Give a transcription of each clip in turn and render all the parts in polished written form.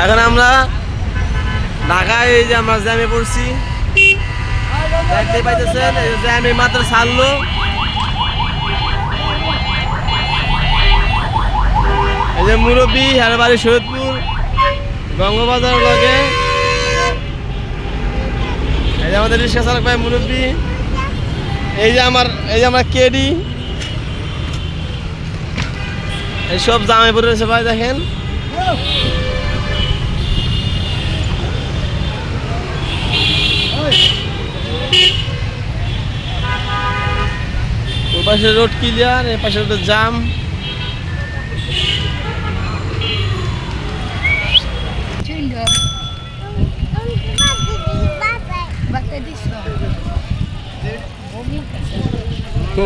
এখন আমরা ঢাকায় এই যে আমরা জ্যামে পড়ছি, দেখতে পাইতেছেন এই জ্যামে মাত্র ছাড়লো। এই যে মুরব্বী আর বাড়ি সৈয়দপুর গঙ্গবাজার লগে, এই যে আমাদের রিক্সা চালক ভাই মুরব্বী, এই যে আমার কেডি, এই সব জামে পড়ে রয়েছে ভাই দেখেন। ওই পাশে রোড ক্লিয়ার, এই পাশে রোড জাম।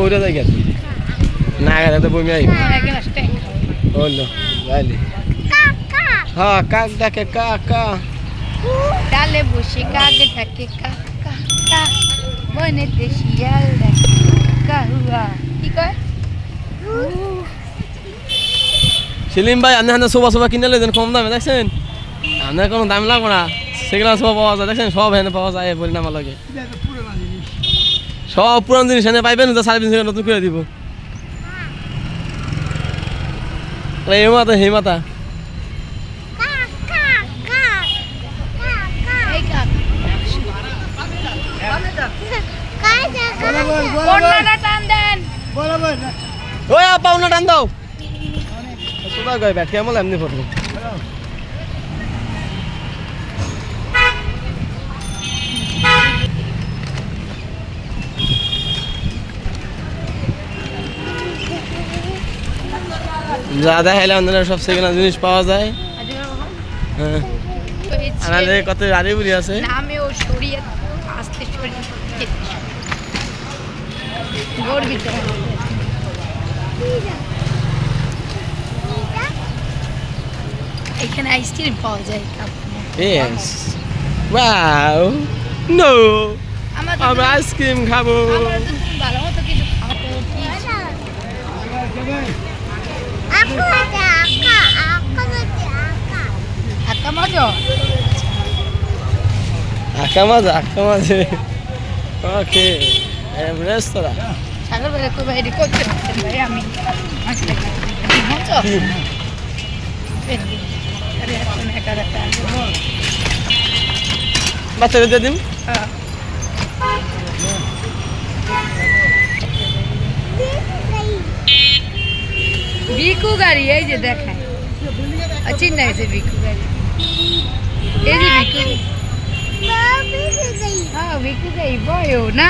ওটা দেখ না গেলে তো বমি আই হলো গালি। হ্যাঁ কাক ডাকে কাকা, ডালে বসে কাক ডাকে কাকা, বনেতে শিয়াল ডাকে কাহুয়া। কি কয়? সেলিম ভাই আপনি হাতে সোফা কিনে লেন কম দামে, দেখছেন আপনার কোনো দাম লাগবে না, সেগুলো সোফা পাওয়া যায়, দেখছেন সব এখানে পাওয়া যায়। বলি না আমার লাগে সব পুরান জিনিস এনে পাইবেন, 5.5 নতুন করে দিব। এই মাথা হে মাথা ওই পাওনা টান দাও সুদা গয় ব্যাট কেমন এমনি ফটো। যা দেখাইলে আমাদের সব সেকেন্ড জিনিস পাওয়া যায়। হ্যাঁ আমাদের কত গাড়ি বুড়ি আছে নামে ও সরিয়ে আস্তে সরিয়ে গর্বিত। এখানে আইসক্রিম পাওয়া যায়। Yes. Wow. No. আমরা আইসক্রিম খাবো। ভালো মতো কিছু খাবো। আকামাজে ওকে রেস্তোরাঁ সাগর ভাই কো ভাই করতে ভাই আমি বাচ্চাদের দিয়ে দিন। বিকু গাড়ি এই যে দেখায় চিন্তা গেছে বিকু গাড়ি, এই যে বিকু। হ্যাঁ বিকু গাড়ি বয় না।